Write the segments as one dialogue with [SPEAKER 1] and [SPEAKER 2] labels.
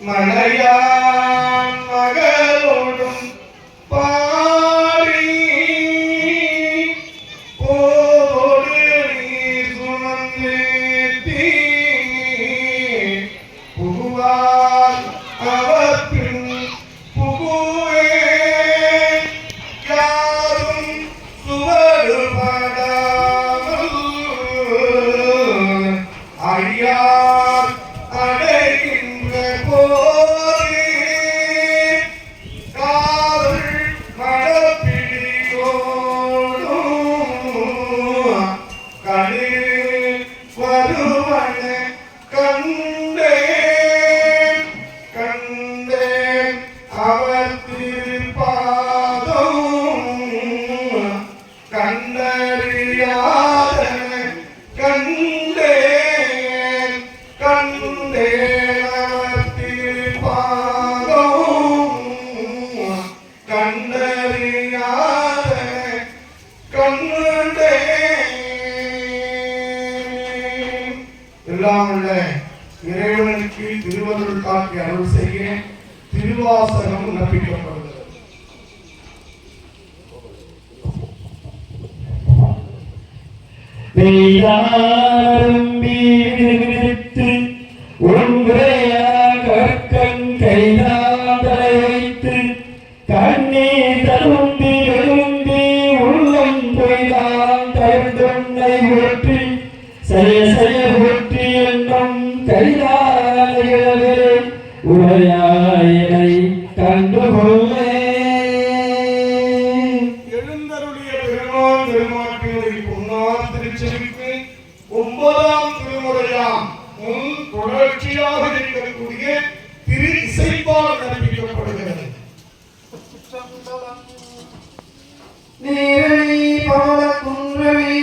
[SPEAKER 1] மலையான் மகளோடும் பாடி போதோடு நீர் சுமந்தேத்தி புகுவார் அவர் பின் புகுவே யாரும் சுவடுபடாமல் அழியார் அடைகின்ற போரே காவல் மடப்பிடியோடும் கடில் வருவன கண்டேன் கண்டேன் அவர் திருப்பாதம் கண்டறியாத கண்டேன் கண்டேன் அவர் திருப்பாதம் கண்டறியாத கண்டேன். எல்லாம் உள்ள இறைவனுக்கு திருவருள் காட்டி அருள் செய்ய திருவாசகம் விண்ணப்பிக்கப்படுகிறது.
[SPEAKER 2] விடுவித்து ஒன்றையா கற்கண் கைதாந்தரை வைத்து கண்ணீர் தரும்பி எழும்பி உள்ளம் பொய்தான் தருந்தொன்னை ஒற்றி செய்ய செய்ய ஒற்றி என்னும் கைதானே உரையாயினை கண்டுகொள்ளே.
[SPEAKER 1] எழுந்தருடைய பெருமான் பெருமாட்டினுடைய பொன்னார் திருச்செவிக்கு 9ஆம் திருமுறையாம் முன் தொடர்ச்சியாக இருக்கக்கூடிய திரு இசைப்பால் கற்பிக்கப்படுகிறது.
[SPEAKER 3] நீரணி பவள குன்றவி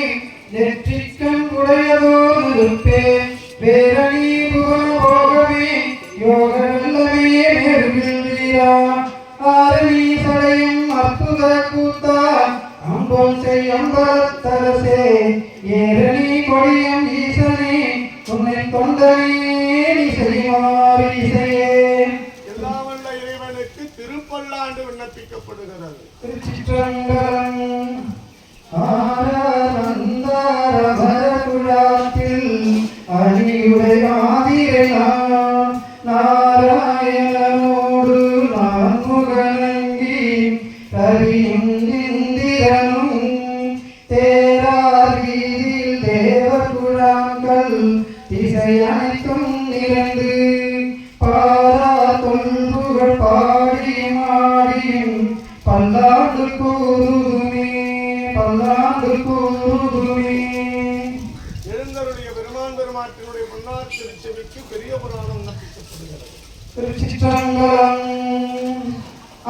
[SPEAKER 3] நெற்றிக்கண் குடையதோர் இருப்பே வேரணி புவன போகவே யோக வெல்லவே நேர்வில்லையா ஆரணி சடையும் அற்புத கூத்தா அம்பொன் செய் அம்பலத்தரசே ஏரணி கொடியம் ஈசனே உன்னை தொண்டனே நீ செய்வாரி இசையே.
[SPEAKER 1] எல்லாம் வல்ல இறைவனுக்கு திருப்பல்லாண்டு விண்ணப்பிக்கப்படுகிறது.
[SPEAKER 3] திருச்சிற்றம்பலம். ஆனந்தரபரகுழாத்தில் அணியுடை ஆதிரையான் நாராயணனோடு நான்முகனங்கி கரியும் இந்திரனும் தேரார் வீதியில் தேவகுழாங்கள் திசை அனைத்தும் நிறைந்து பாரா தொல்புகழ் பாடியும் ஆடியும் பல்லாண்டு கூறுதுமே பல்லாண்டு கூறுதுமே.
[SPEAKER 1] எழுந்தருடைய பெருமான் பெருமாட்டினுடைய பொன்னார் திருச்செவிக்கு பெரிய புராணம் விண்ணப்பிக்கப்படுகிறது.
[SPEAKER 3] திருச்சிற்றம்பலம்.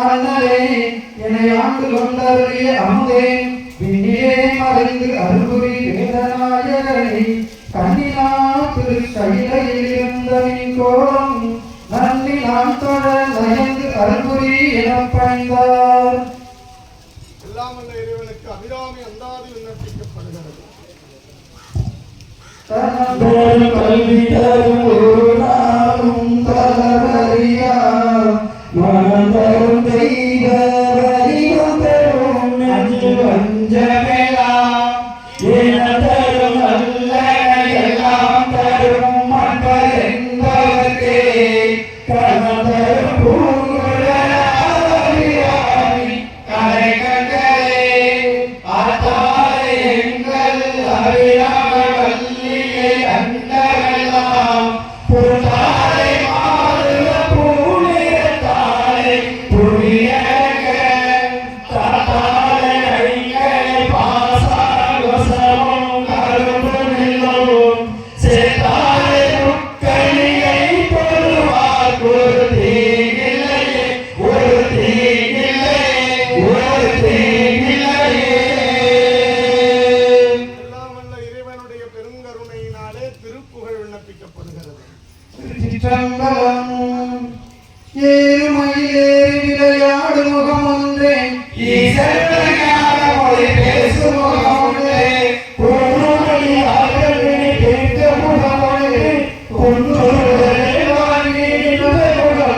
[SPEAKER 3] அண்ணலே என்னை ஆண்டு கொண்டருடைய அமுதே விண்ணிலே மறைந்து அருள்புரி வேதநாயகனை கண்ணினா திரு கையிலையில் இருந்த நின் கோலம் நன்றி நான் தொழ நயந்து அருள்புரி எனப் பணிந்தார்.
[SPEAKER 1] எல்லாம் வல்ல இறைவனுக்கு அபிராமி அந்தாதி விண்ணப்பிக்கப்படுகிறது.
[SPEAKER 3] தனதோடு கல்வி தரும் ஒரு நாளும் தளவறியா மனதரும் தெய்வ வடிவம் பெறும் நெஞ்சு வஞ்சமெல்லாம் என தரும் அல்ல எல்லாம் தரும் மக்கள் என்பவர்க்கே கனதரும் பூங்குழலாரி கரை கண்டே ஆத்தாரை எங்கள் அபிராம வல்லியை அண்டமெல்லாம் புத்தாரை மாறுவ பூனிரத்தாரை புரியக தாத்தாரை அழிகளை பாசாகசமும் கரும்புமில்லும் சேத்தாரை முக்கணியை பொருவார் ஒரு தீங்கில்லையே ஒரு தீங்கில்லையே ஒரு தீங்கில்லையே.
[SPEAKER 1] எல்லாம் வல்ல இறைவனுடைய பெருங்கருணையினாலே திருப்புகழ் விண்ணப்பிக்கப்படுகிறது.
[SPEAKER 3] திருச்சிற்றம்பலம். ஏறுமயிலேறி விளையாடு முகம் ஒன்றே ஈசற்ஞான மொழி பேசு முகம் ஒன்றே பொன்னுமணி ஆகவே கேட்க முகம் ஒன்றே பொன்னுடனே வாங்கி முகம்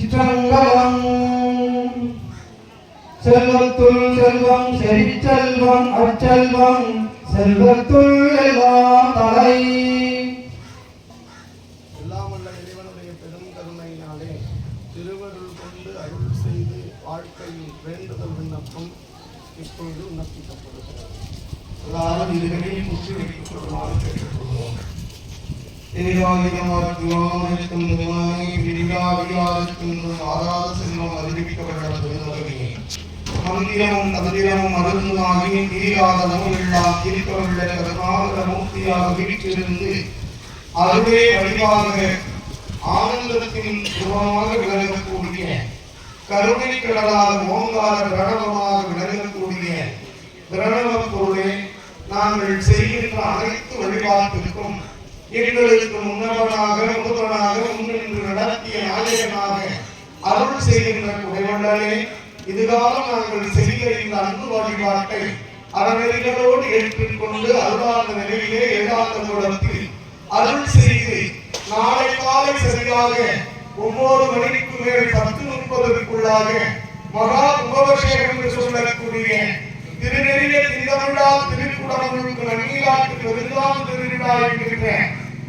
[SPEAKER 3] திருச்சிற்றம்பலம். செல்வத்துள் செல்வம் செறிச்செல்வம் அச்செல்வம் செல்வத்துள் எல்லாம் தலை.
[SPEAKER 1] எல்லாம் வல்ல இறைவனுடைய பெரும் கருணையினாலே திருவருள் கொண்டு அருள் செய்து வாழ்க்கையில் வேண்டுதல் விண்ணப்பம் இப்பொழுது விண்ணப்பிக்கப்படுகிறது.
[SPEAKER 3] எல்லாரும் இதுகளில் முற்றி வைத்துக் கொள்ளுமாறு கேட்டுக்கொள்வோம். தேவாயுதமாக்கும் ஆராத செல்வம் அறிவிக்கப்பட்ட பெருந்தகையே மந்திரமும் தந்திரமும் மருந்துமாகி தீராத நோயெல்லாம் தீர்க்கவுள்ள கருணாகர மூர்த்தியாக வீட்டிலிருந்து அதுவே வழிவாக ஆனந்தத்தின் சுகமாக விளங்கக்கூடிய கருணை கடலாக ஓங்கார பிரணவமாக விளங்கக்கூடிய பிரணவ பொருளே, நாங்கள் செய்கின்ற அனைத்து வழிபாட்டிற்கும் எங்களுக்கு முன்னவனாக முதல்வனாக முன்னின்று நடத்திய நாயகனாக அருள் செய்கின்ற குறைவண்டலே, இதுகாலம் நாங்கள் செய்கிற இந்த அன்பு வழிபாட்டை அறநெறிகளோடு ஏற்றுக்கொண்டு அருளாத நிலையிலே ஏகாந்த கூடத்தில் அருள் செய்து நாளை காலை சரியாக 9 மணிக்கு மேல் 10:30க்குள்ளாக மகா கும்பாபிஷேகம் என்று சொல்லக்கூடிய திருநெறிய திருவிழா திருக்குடமுழுக்கு நன்னீராட்டு பெருந்தாம் திருவிழா என்கின்ற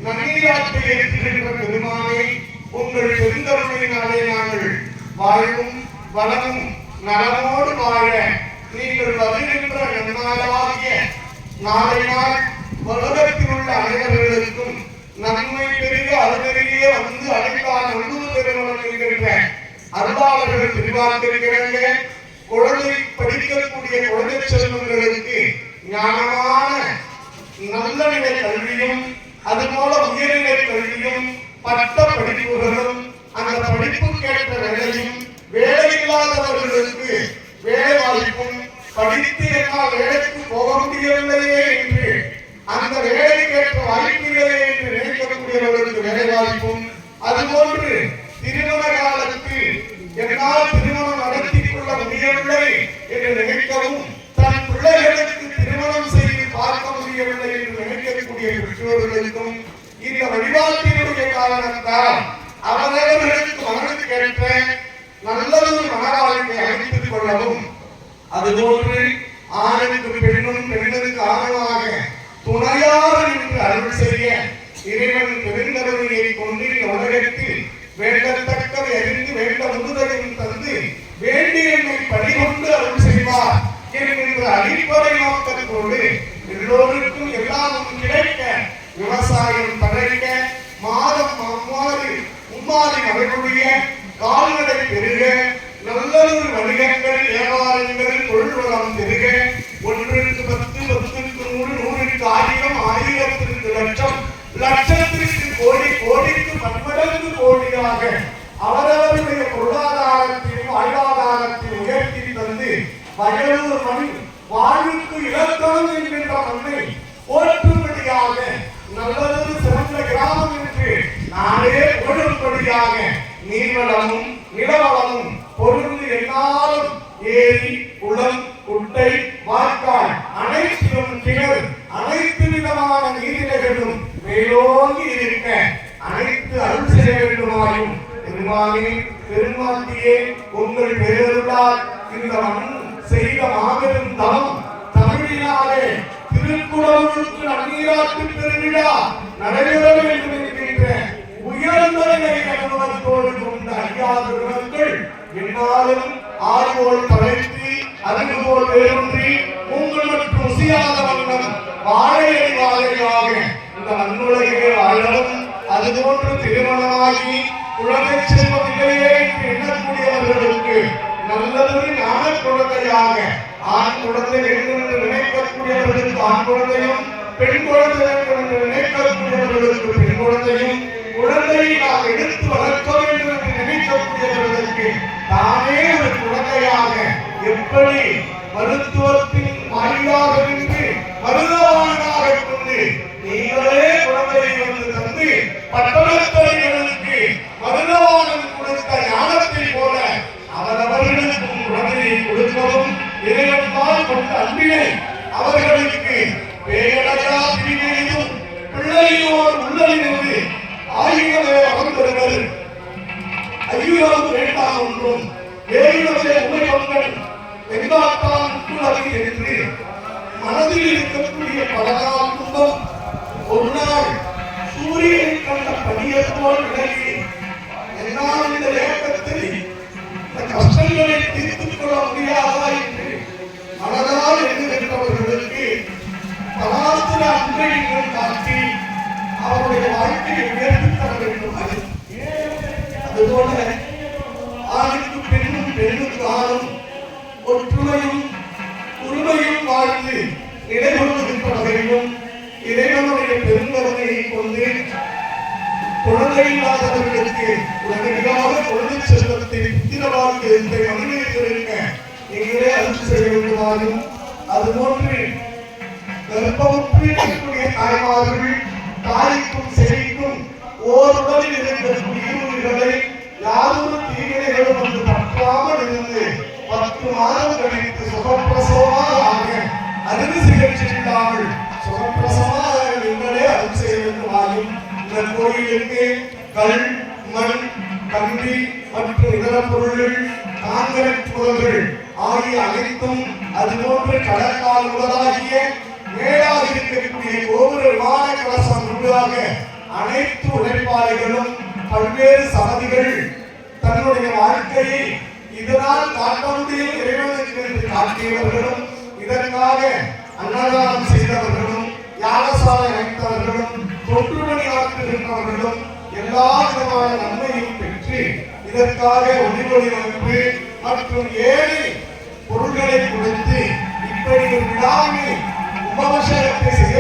[SPEAKER 3] நன்னீராட்டை ஏற்றுகின்ற பெருமானை உங்கள் பெருந்தருமையினாலே நாங்கள் வாழ்வும் வளமும் நலமோடு வாழ நீங்கள் வருகின்ற நன்னாளாகிய நாளை நாள் உலகத்தில் உள்ள அனைவர்களுக்கும் நன்மை பெருக அருகருகே வந்து அடைக்கான உள்ளூர் பெருமளம் என்கின்ற அருளாளர்கள் பிரிவாந்திருக்கிறாங்க. குழந்தை படிக்கக்கூடிய குழந்தை செல்வங்களுக்கு ஞானமான நல்ல நிலை கல்வியும் அதுபோல உயர்நிலை கல்வியும் பட்ட படிப்புகளும் அந்த படிப்புக்கேற்ற வேலையும் வேலையில்லாதவர்களுக்கு வேலை வாய்ப்பும் படித்து என்னால் வேலைக்கு போக முடியவில்லையே என்று அந்த வேலைக்கேற்ற வாய்ப்புகளே என்று நினைக்கக்கூடியவர்களுக்கு வேலை வாய்ப்பும் அதுபோன்று திருமண காலத்தில் என்னால் திருமணம் நடத்திக் கொள்ள முடியவில்லை என்று நினைக்கவும் தன் பிள்ளைகளுக்கு திருமணம் செய்து பார்க்க முடியவில்லை என்று நினைக்கக்கூடிய பெற்றோர்களுக்கும் இந்த வழிபாட்டினுடைய காரணத்தால் அவரவர்களுக்கு மனதுக்கு ஏற்ற நல்லதொரு மனவாழ்க்கை அமைத்துக் கொள்ளவும் அதுபோன்று ஆணுக்கு பெண்ணும் பெண்ணுக்கு ஆணமாக துணையாக நின்று அருள் செய்ய இறைவன் பெருங்கருணையை கொண்டு இந்த உலகத்தில் வேண்டத்தக்கதை அறிந்து வேண்ட முழுதையும் தந்து வேண்டியமை பணிகொண்டு அருள் செய்வார் என்கின்ற அடிப்படை நோக்கத்தோடு எல்லோருக்கும் எல்லாமும் கிடைக்க விவசாயம் தழைக்க மாதம் மும்மாறி மழைக்கூடிய கால்நடை பெருக நல்லதொரு வணிகங்கள் வியாபாரங்கள் தொழில் வளம் பெருக 1க்கு 10 10க்கு 100 100க்கு 1000 1000க்கு லட்சம் லட்சத்திற்கு கோடி கோடிக்கு பன்மடங்கு கோடியாக அவரவருடைய பொருளாதாரத்தையும் வாழ்வாதாரத்தையும் உயர்த்தி தந்து வயலூர் மண் வாழ்வுக்கு இலக்கணம் என்கின்ற மண்ணை போற்றும்படியாக நல்லதொரு சிறந்த கிராமம் என்று நானே போடும்படியாக நீர்வளமும் நிலவளமும் பொருள் என்னாலும் ஏரி குளம் குட்டை வாய்க்கால் அனைத்திலும் கிணறு அனைத்து விதமான நீர்நிலைகளும் மேலோங்கி இருக்க அனைத்து அருள் செய்ய வேண்டுமாயும் பெருமானே பெருமாட்டியே உங்கள் பேரருளால் இந்த மண் செய்த மாபெரும் தவம் தமிழினாலே திருக்குறளுக்கு நன்னீராட்டு பெருவிழா நடைபெற வேண்டும் என்கின்ற உயர்ந்த நிலை அனுபவத்தோடு கொண்ட அறியாத குணங்கள் என்னாலும் ஆர்வோல் தலைத்து அதுபோல் வேரூன்றி உங்கள் மற்றும் ருசியாத வண்ணம் வாழையை வாழையாக இந்த நன்னுலகிலே வாழவும் அதுபோன்று திருமணமாகி குழந்தை செல்வம் இல்லையே என்று எண்ணக்கூடியவர்களுக்கு நல்லதொரு ஞான குழந்தையாக ஆண் குழந்தை வேண்டும் என்று நினைக்கக்கூடியவர்களுக்கு ஆண் குழந்தையும் பெண் குழந்தை வேண்டும் என்று நினைக்கக்கூடியவர்களுக்கு பெண் குழந்தையும் குழந்தையை நாம் எடுத்து வளர்க்க வேண்டும் என்று நினைக்கக்கூடியவர்களுக்கு தானே ஒரு குழந்தையாக எப்படி மருத்துவத்தின் வாயிலாக நின்று மருதவானாக கொண்டு நீங்களே குழந்தையை வந்து தந்து பட்டணத்தலைவர்களுக்கு மருதவானன் கொடுத்த ஞானத்தை போல அவரவர்களுக்கும் குழந்தையை கொடுக்கவும் இறைவனால் கொண்ட அன்பினை அவர்களுக்கு பேரடையா பிரிவையும் பிள்ளையோர் உள்ளிருந்து ஆயுதமே அமர்ந்தவர்கள் ஐயோரும்
[SPEAKER 1] தோன்றும் வேறுடைய உமைகள் வெங்காட்டான் உட்குலவி என்று மனதில் இருக்கக்கூடிய பலகால் துன்பம் ஒரு நாள் சூரியனை கண்ட பணியத்தோடு விலகி என்னால் இந்த ஏக்கத்தை இந்த கஷ்டங்களை தீர்த்துக் கொள்ள முடியாதா என்று மனதால் எண்ணுகின்றவர்களுக்கு கலாச்சார அன்பை காட்டி அவருடைய வாழ்க்கையை உயர்த்தி தர வேண்டும். அதுபோல ஆணுக்கு பெண்ணும் பெண்ணுக்கு ஆணும் ஒற்றுமையும் உரிமையும் வாழ்ந்து நிலைகொள்கின்ற வகையிலும் இறைவனுடைய பெருங்கருணையை கொண்டு குழந்தை இல்லாதவர்களுக்கு உடனடியாக குழந்தை செல்வத்தை புத்திரவாழ்வு என்பதை மனிதர்களுக்க நீங்களே அருள் செய்ய வேண்டுமாறும் அதுபோன்று கர்ப்பமுற்றிய தாய்மார்கள் தாய்க்கும் செடிக்கும் ஓருடலில் இருக்கக்கூடிய உயிர்களை யாரொரு தீவிரைகளும் வந்து பற்றாமல் இருந்து 10 மாதம் கழித்து சுகப்பிரசவமாக அறுதி சிகிச்சை இல்லாமல் சுகப்பிரசவமாக நீங்களே அருள் செய்ய வேண்டுமாறும் இந்த கோயிலுக்கு கல் மண் கம்பி மற்றும் இதர பொருள்கள் காங்கிரட் பொருள்கள் ஆகிய அனைத்தும் அதுபோன்று கடற்கால் முதலாகிய மேலாக இருக்கக்கூடிய கோபுர விமான கலசம் முழுதாக அனைத்து உழைப்பாளிகளும் பல்வேறு சமதிகள் தன்னுடைய வாழ்க்கையை இதனால் காட்ட முடியும் இறைவனுக்கு என்று காட்டியவர்களும் இதற்காக அன்னதானம் செய்தவர்களும் யாகசாலை அமைத்தவர்களும் தொற்றுமணி ஆற்றுகின்றவர்களும் எல்லா விதமான நன்மையும் பெற்று இதற்காக ஒளிவடிவமைப்பு மற்றும் ஏழை பொருள்களை கொடுத்து இப்படி ஒரு விழாவை உபவசனத்தை செய்ய